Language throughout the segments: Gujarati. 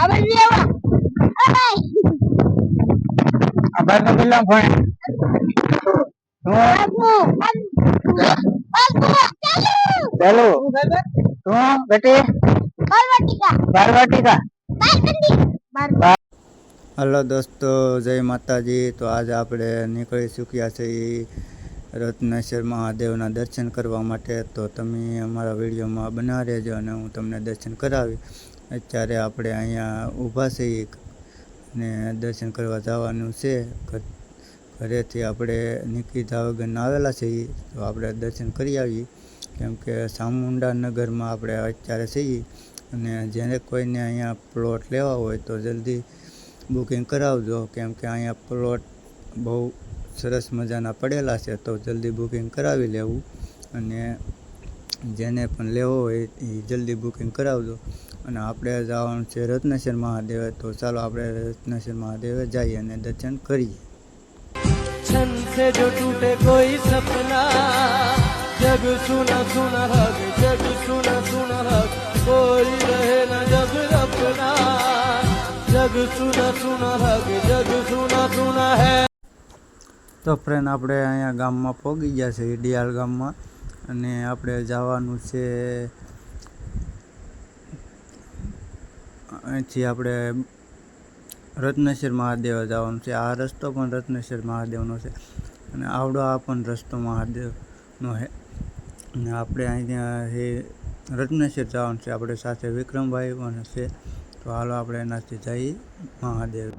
Abang dia apa? Abang. Abang tu bilang phone. Aku. Aku. Chalo. Tu बेटे. बारवाटी का. हेलो दोस्तों, जय माताजी। तो आज આપણે નીકળી ચૂક્યા છે રત્નેશ્વર મહાદેવના દર્શન કરવા માટે। તો તમે અમારા વિડીયોમાં બના રહેજો અને હું તમને દર્શન કરાવી। અત્યારે આપણે અહીંયા ઊભા છીએ અને દર્શન કરવા જવાનું છે। ઘરેથી આપણે નીકળ્યા વગર આવેલા છીએ, તો આપણે દર્શન કરી આવીએ। કેમ કે ચામુંડા નગરમાં આપણે અત્યારે છીએ અને જેને કોઈને અહીંયા પ્લોટ લેવા હોય તો જલ્દી બુકિંગ કરાવજો। કેમ કે અહીંયા પ્લોટ બહુ સરસ મજાના પડેલા છે, તો જલ્દી બુકિંગ કરાવી લેવું। અને જેને પણ લેવો હોય એ જલ્દી બુકિંગ કરાવજો। અને આપણે જવાનું છે રત્નેશ્વર મહાદેવ। તો ચાલો આપણે રત્નેશ્વર મહાદેવ જઈએ અને દર્શન કરીએ। छन से जो टूटे कोई सपना, जग सुना सुना हक, जग सुना सुना हक, कोई रहे ना जग अपना, जग सुना सुना हक, जग सुना सुना है। તો ફ્રેન્ડ, આપણે અહીંયા ગામમાં પહોંચી ગયા છે, ઈડિયાલ ગામમાં। અને આપણે જવાનું છે અહીંથી આપણે રત્નેશ્વર મહાદેવ જવાનું છે। આ રસ્તો પણ રત્નેશ્વર મહાદેવનો છે અને આવડો આ પણ રસ્તો મહાદેવનો છે। અને આપણે અહીંયા રત્નેશ્વર જવાનું છે, આપણે સાથે વિક્રમભાઈ પણ છે। તો હાલો આપણે એનાથી જઈએ મહાદેવ।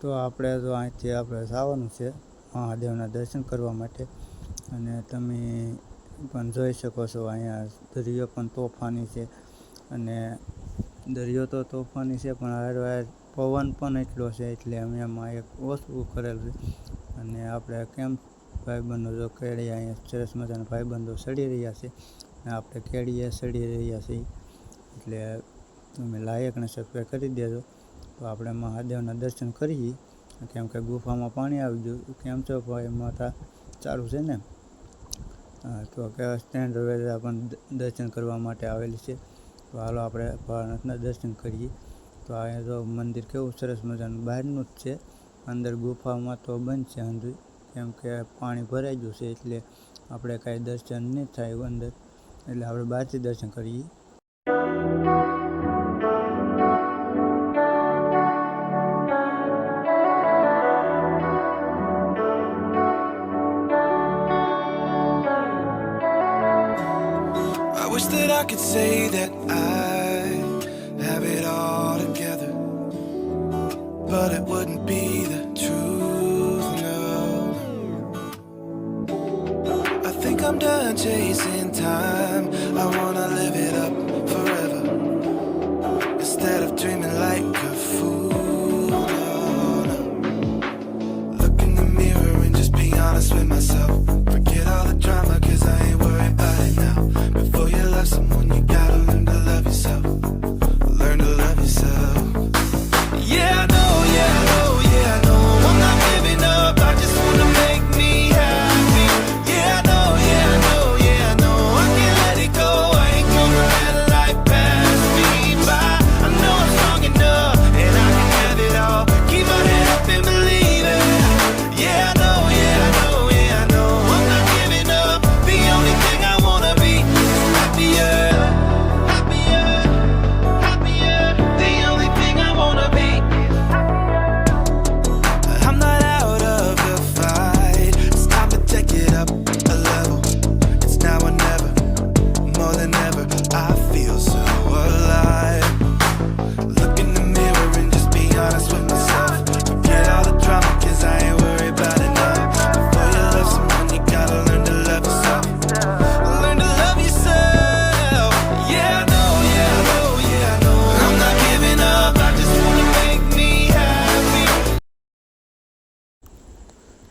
તો આપણે તો અહીંથી આપણે જવાનું છે મહાદેવના દર્શન કરવા માટે। અને તમે પણ જોઈ શકો છો અહીંયા દરિયો પણ તોફાની છે। અને દરિયો તો તોફાની છે, પણ હાર પવન પણ એટલો છે, એટલે અમે એમાં એક ઓછું કરેલું છે। અને આપણે કેમ ભાઈબંધો જો કેળીએ અહીંયા સરસ મજાના ભાઈબંધો ચડી રહ્યા છે અને આપણે કેળીએ ચડી રહ્યા છીએ, એટલે તમે લાયક ને સબસ્ક્રાઈબ કરી દેજો। તો આપણે મહાદેવના દર્શન કરીએ। કેમ કે ગુફામાં પાણી આવી ગયું। કેમ છો ભાઈ? માતા ચાલુ છે ને? તો કે સ્ટેન્ડ રવેલા પણ દર્શન કરવા માટે આવેલી છે। તો હાલો આપણે ભોળાનાથના દર્શન કરીએ। તો અહીંયા તો મંદિર કેવું સરસ મજાનું બહારનું જ છે, અંદર ગુફામાં તો બંધ છે અંદર, કેમ કે પાણી ભરાઈ ગયું છે, એટલે આપણે કાંઈ દર્શન નહીં થાય અંદર, એટલે આપણે બહારથી દર્શન કરીએ। I wish that I could say that I have it all together, but it wouldn't be the truth, no. I think I'm done chasing time, I wanna live it up forever, instead of dreaming like a fool, no, no. Look in the mirror and just be honest with myself. Forget all the drama, cause I ain't worried about it now. Before you love someone, you gotta learn to love yourself. Learn to love yourself. Yeah, I know, yeah, I know, yeah, I know. I'm not giving up, I just wanna make me happy. Yeah, I know, yeah, I know, yeah, I know. I can't let it go.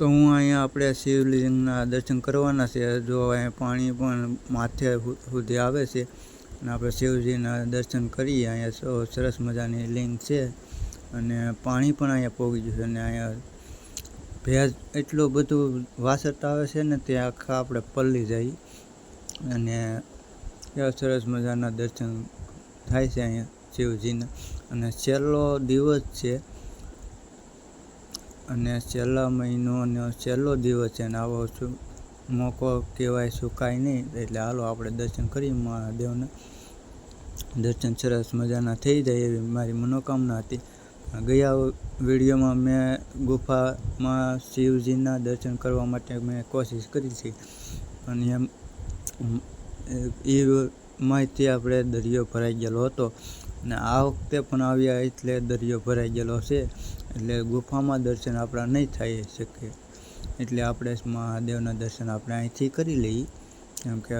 તો હું અહીંયા આપણે શિવલિંગના દર્શન કરવાના છે. જો અહીંયા પાણી પણ માથે સુધી આવે છે અને આપણે શિવજીના દર્શન કરીએ. અહીંયા સરસ મજાની લિંગ છે અને પાણી પણ અહીંયા પોગી ગયું છે અને અહીંયા ભેજ એટલું બધું વાસટ આવે છે ને તે આખા આપણે પલ્લી જાય અને એવા સરસ મજાના દર્શન થાય છે અહીંયા શિવજીના. અને છેલ્લો દિવસ છે અને છેલ્લા મહિનોનો છેલ્લો દિવસ છે અને આવો મોકો કહેવાય સુકાય નહીં. એટલે હાલો આપણે દર્શન કરીએ મહાદેવના. દર્શન સરસ મજાના થઈ જાય એવી મારી મનોકામના હતી. ગયા વિડીયોમાં મેં ગુફામાં શિવજીના દર્શન કરવા માટે મેં કોશિશ કરી છે અને એમાંથી આપણે દરિયો ભરાઈ ગયેલો હતો અને આ વખતે પણ આવ્યા એટલે દરિયો ભરાઈ ગયેલો છે. એટલે ગુફામાં દર્શન આપણા નહીં થઈ શકે એટલે આપણે મહાદેવના દર્શન આપણે અહીંથી કરી લઈએ. કેમ કે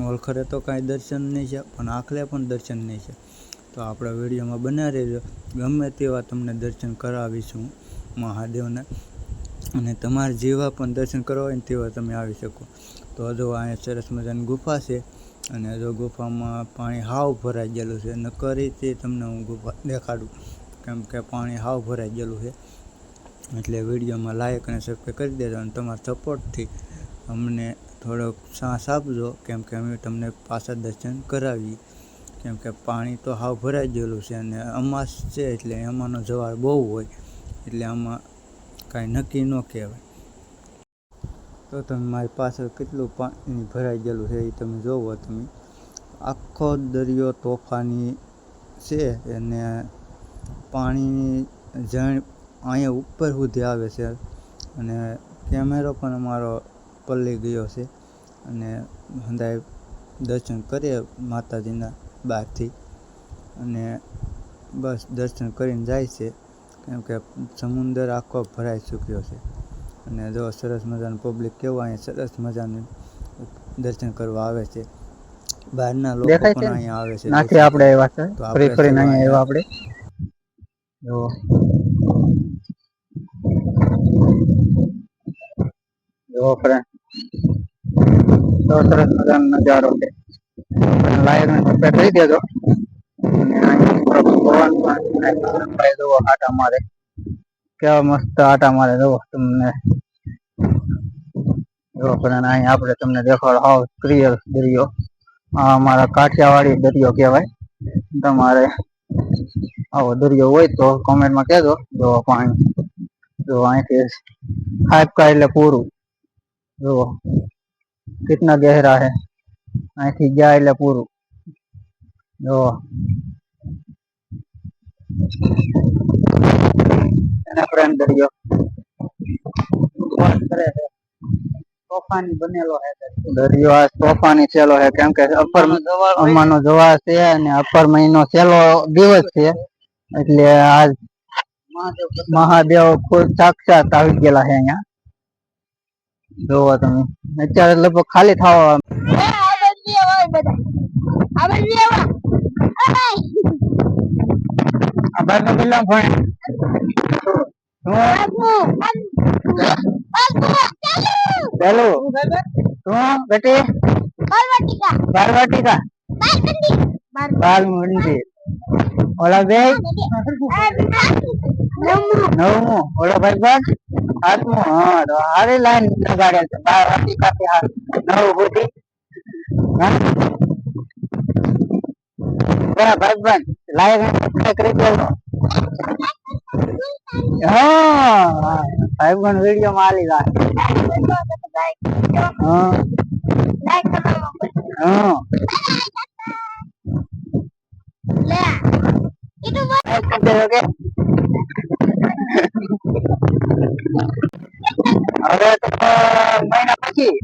ઓળખરે તો કાંઈ દર્શન નહીં છે પણ આખલે પણ દર્શન નહીં છે. તો આપણા વિડીયોમાં બના રહેજો. ગમે તેવા તમને દર્શન કરાવીશું મહાદેવના અને તમારે જેવા પણ દર્શન કરવા હોય ને તેવા તમે આવી શકો. તો જો અહીંયા સરસ મજાની ગુફા છે અને જો ગુફામાં પાણી હાવ ભરાઈ ગયેલું છે. નકરી તે તમને હું ગુફા દેખાડું કેમ કે પાણી હાવ ભરાઈ ગયેલું છે. એટલે વિડીયોમાં લાઈક અને સબસ્ક્રાઈબ કરી દેજો અને તમારા સપોર્ટથી અમને થોડોક સાહસ આપજો કેમ કે અમે તમને પાછા દર્શન કરાવીએ. કેમ કે પાણી તો હાવ ભરાઈ ગયેલું છે અને અમાસ છે એટલે એમાંનો જવાળ બહુ હોય એટલે આમાં કાંઈ નક્કી ન કહેવાય. તો તમે મારી પાછળ કેટલું પાણી ભરાઈ ગયેલું છે એ તમે જોવો. તમે આખો દરિયો તોફાની છે અને પાણીની જણ અહીંયા ઉપર સુધી આવે છે અને કેમેરો પણ અમારો પલળી ગયો છે અને હંધાય દર્શન કરીએ માતાજીના બહારથી અને બસ દર્શન કરીને જાય છે કેમ કે સમુદ્ર આખો ભરાઈ ચૂક્યો છે. અને જો સરસ મજાનું પબ્લિક કેવું અહીંયા સરસ મજાનું દર્શન કરવા આવે છે. બહારના લોકો પણ અહીંયા આવે છે. નાથી આપણે આવ્યા છે ફરી ફરીને અહીંયા આવ્યા આપણે જો ફ્રેન્ડ તો સરસ મજાનો નજારો છે. લાઈક ને સબસ્ક્રાઇબ કરી દેજો અને અહીંયા જુઓ આટા મારે કેવા મસ્ત આટા મારે જુઓ તમને જો ફ્રેન્ડ અહીંયા આપણે તમને દેખાડો હાવ ક્લિયર દરિયો. આ અમારા કાઠિયાવાડી દરિયો કહેવાય. તમારે આવો દરિયો હોય તો કોમેન્ટમાં કહેજો. જો પાણી જો અહીંથી ખાપકા એટલે પૂરું જુઓ કિતના ગહેરા હે. અહીંથી ગયા એટલે પૂરું જો ફ્રેન્ડ દરિયો તોફાની બનેલો હે દરિયો. આ તોફાની છેલ્લો હે કેમ કે અપર અમાનો જવા છે અને અપર મહિનો છેલ્લો દિવસ છે એટલે આજ મહાદેવ ખુદ સાક્ષાત આવી ગયેલા છે અહીંયા. જોવો તમે અત્યારે લગભગ ખાલી થવા બારવાટિકા બાલ મંદિર ઓલા બે નવમું ઓલા ભાઈ બસ આઠમું. હા તો હારી લાઈન લગાડે છે 12 વાટિકાથી 9 સુધી. ભાઈ લાઈન કરી દેજો. હા ભાઈ બન વિડીયો માં આલી જાય. હા હા હવે તો મહિના પછી